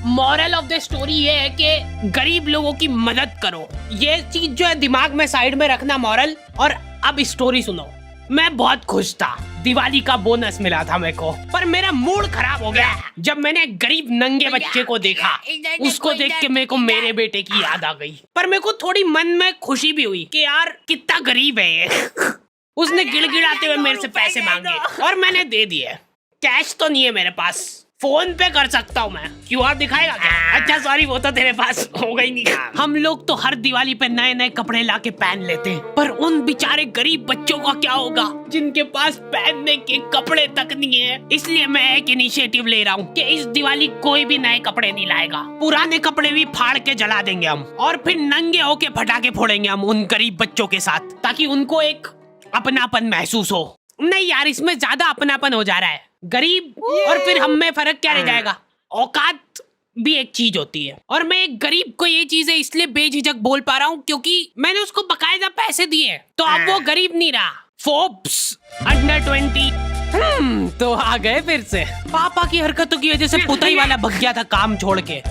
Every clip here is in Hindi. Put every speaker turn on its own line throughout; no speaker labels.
मॉरल ऑफ द स्टोरी ये है कि गरीब लोगों की मदद करो। ये चीज जो है दिमाग में साइड में रखना मॉरल। और अब स्टोरी सुनो। मैं बहुत खुश था, दिवाली का बोनस मिला था मेरे को, पर मेरा मूड खराब हो गया जब मैंने गरीब नंगे बच्चे को देखा। उसको देख के मेरे को मेरे बेटे की याद आ गई, पर मेरे को थोड़ी मन में खुशी भी हुई कि यार कितना गरीब है ये। उसने गिड़गिड़ाते हुए मेरे से पैसे मांगे और मैंने दे दिए। कैश तो नहीं है मेरे पास, फोन पे कर सकता हूँ मैं। क्यूआर दिखाएगा क्या? अच्छा सॉरी, वो तो तेरे पास होगा ही नहीं। हम लोग तो हर दिवाली पे नए नए कपड़े लाके पहन लेते हैं, पर उन बेचारे गरीब बच्चों का क्या होगा जिनके पास पहनने के कपड़े तक नहीं है। इसलिए मैं एक इनिशिएटिव ले रहा हूँ कि इस दिवाली कोई भी नए कपड़े नहीं लाएगा। पुराने कपड़े भी फाड़ के जला देंगे हम, और फिर नंगे होके पटाखे फोड़ेंगे हम उन गरीब बच्चों के साथ, ताकि उनको एक अपनापन महसूस हो। नहीं यार, इसमें ज्यादा अपनापन हो जा रहा है। गरीब और फिर हम में फर्क क्या रह जाएगा? औकात भी एक चीज होती है, और मैं एक गरीब को ये चीजें इसलिए बेझिझक बोल पा रहा हूँ क्योंकि मैंने उसको बकायदा पैसे दिए, तो अब वो गरीब नहीं रहा। फोर्ब्स अंडर 20 तो आ गए फिर से। पापा की हरकतों की वजह से पुताई वाला भग गया था काम छोड़ के।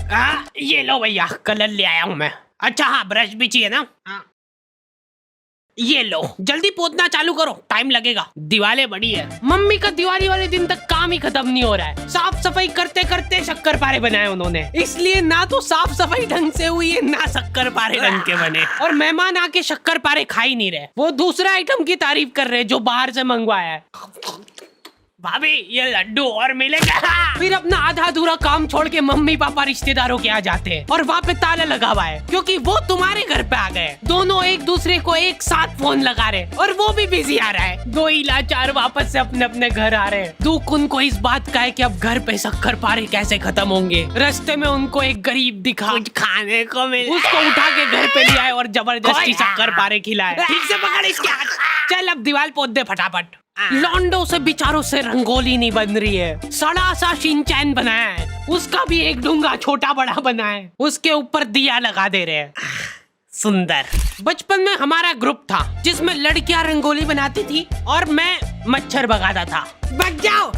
ये लो भैया, कलर ले आया हूँ मैं। अच्छा हाँ, ब्रश भी चाहिए ना? ये लो, जल्दी पोतना चालू करो, टाइम लगेगा। दिवाली बड़ी है। मम्मी का दिवाली वाले दिन तक काम ही खत्म नहीं हो रहा है। साफ सफाई करते करते शक्कर पारे बनाए उन्होंने, इसलिए ना तो साफ सफाई ढंग से हुई है ना शक्कर पारे ढंग के बने। और मेहमान आके शक्कर पारे खा ही नहीं रहे, वो दूसरा आइटम की तारीफ कर रहे जो बाहर से मंगवाया है। भाभी ये लड्डू और मिलेगा। फिर अपना आधा अधूरा काम छोड़ के मम्मी पापा रिश्तेदारों के आ जाते हैं, और वहाँ पे ताला लगा हुआ है क्योंकि वो तुम्हारे घर पे आ गए। दोनों एक दूसरे को एक साथ फोन लगा रहे, और वो भी बिजी आ रहा है। दो ही लाचार वापस से अपने अपने घर आ रहे हैं। दुख उनको इस बात का है कि अब घर पे शक्कर पारे कैसे खत्म होंगे। रास्ते में उनको एक गरीब दिखा, कुछ खाने को मिला, उसको उठा के घर पे ले आए और जबरदस्ती शक्कर पारे खिलाए। ठीक से पकड़ इसके हाथ। चल अब दीवार पोत दे फटाफट। लॉन्डो से बेचारों से रंगोली नहीं बन रही है, सड़ा सा शिनचैन बनाया है, उसका भी एक डूंगा छोटा बड़ा बना है, उसके ऊपर दिया लगा दे रहे हैं। सुंदर। बचपन में हमारा ग्रुप था जिसमें लड़कियां रंगोली बनाती थी और मैं मच्छर भगाता था। भाग जाओ।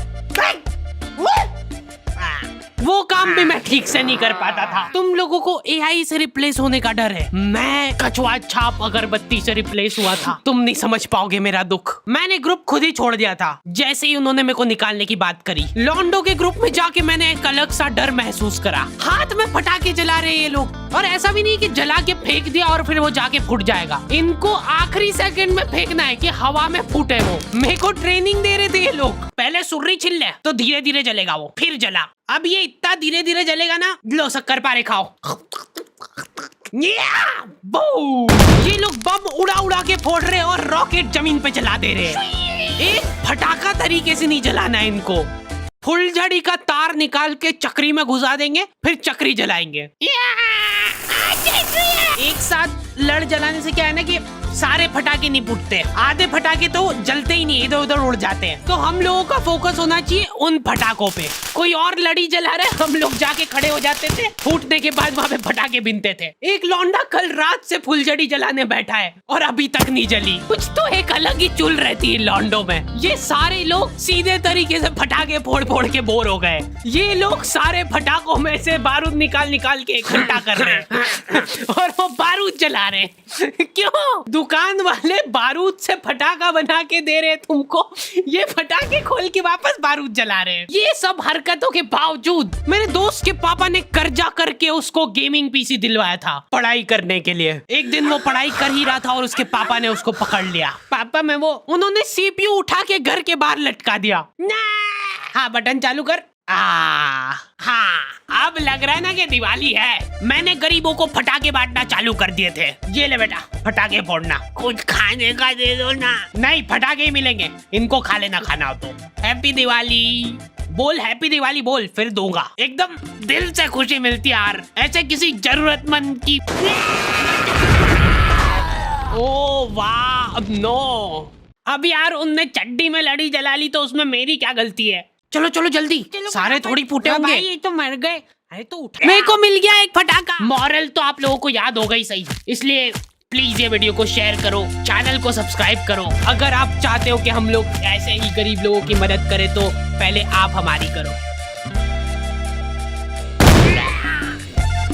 वो काम भी मैं ठीक से नहीं कर पाता था। तुम लोगों को एआई से रिप्लेस होने का डर है, मैं कछुआ छाप अगरबत्ती से रिप्लेस हुआ था। तुम नहीं समझ पाओगे मेरा दुख। मैंने ग्रुप खुद ही छोड़ दिया था जैसे ही उन्होंने मेरे को निकालने की बात करी। लॉन्डो के ग्रुप में जाके मैंने एक अलग सा डर महसूस करा। हाथ में पटाखे जला रहे ये लोग, और ऐसा भी नहीं कि जला के फेंक दिया और फिर वो जाके फूट जाएगा। इनको आखिरी सेकंड में फेंकना है कि हवा में फूटे वो। मेरे को ट्रेनिंग दे रहे थे ये लोग। पहले सुर्री छिल ले तो धीरे धीरे जलेगा वो, फिर जला। अब ये इतना धीरे धीरे जलेगा ना, लो शक्कर पारे खाओ। ये लोग बम उड़ा उड़ा के फोड़ रहे और रॉकेट जमीन पे चला दे रहे हैं। एक फटाका तरीके से नहीं जलाना है इनको। फुलझड़ी का तार निकाल के चक्री में घुसा देंगे, फिर चक्री जलाएंगे। एक साथ लड़ जलाने से क्या है ना कि सारे फटाके नहीं फूटते, आधे फटाके तो जलते ही नहीं, इधर उधर उड़ जाते हैं। तो हम लोगों का फोकस होना चाहिए उन फटाकों पे। कोई और लड़ी जला रहा है, हम लोग जाके खड़े हो जाते थे, फूटने के बाद वहाँ पे फटाके बिनते थे। एक लौंडा कल रात से फुलझड़ी जलाने बैठा है और अभी तक नहीं जली। कुछ तो एक अलग ही चुल रहती है लौंडों में। ये सारे लोग सीधे तरीके से फटाके फोड़ फोड़ के बोर हो गए। ये लोग सारे फटाकों में से बारूद निकाल निकाल के इकट्ठा कर रहे हैं और वो बारूद जला रहे हैं। क्यों? दुकान वाले बारूद से फटाका बना के दे रहे तुमको, ये फटाके खोल के वापस बारूद जला रहे हैं। ये सब हरकतों के बावजूद मेरे दोस्त के पापा ने कर्जा करके उसको गेमिंग पीसी दिलवाया था पढ़ाई करने के लिए। एक दिन वो पढ़ाई कर ही रहा था और उसके पापा ने उसको पकड़ लिया। पापा में वो उन्होंने सीपीयू उठा के घर के बाहर लटका दिया। हाँ बटन चालू कर। हाँ अब लग रहा है ना कि दिवाली है। मैंने गरीबों को फटाके बांटना चालू कर दिए थे। ये ले बेटा फटाके फोड़ना, कुछ खाने का दे दो ना। नहीं फटाके ही मिलेंगे, इनको खा लेना खाना हो तो। हैप्पी दिवाली बोल, हैप्पी दिवाली बोल, फिर दूंगा। एकदम दिल से खुशी मिलती है यार, ऐसे किसी जरूरतमंद की। ओ वाह नो, अब यार उनने चड्डी में लड़ी जला ली तो उसमें मेरी क्या गलती है। चलो चलो जल्दी, सारे थोड़ी फूटे होंगे। ये तो मर गए। अरे तो उठ, मेरे को मिल गया एक फटाका। मॉरल तो आप लोगों को याद होगा ही सही, इसलिए प्लीज ये वीडियो को शेयर करो, चैनल को सब्सक्राइब करो। अगर आप चाहते हो कि हम लोग ऐसे ही गरीब लोगों की मदद करें तो पहले आप हमारी करो।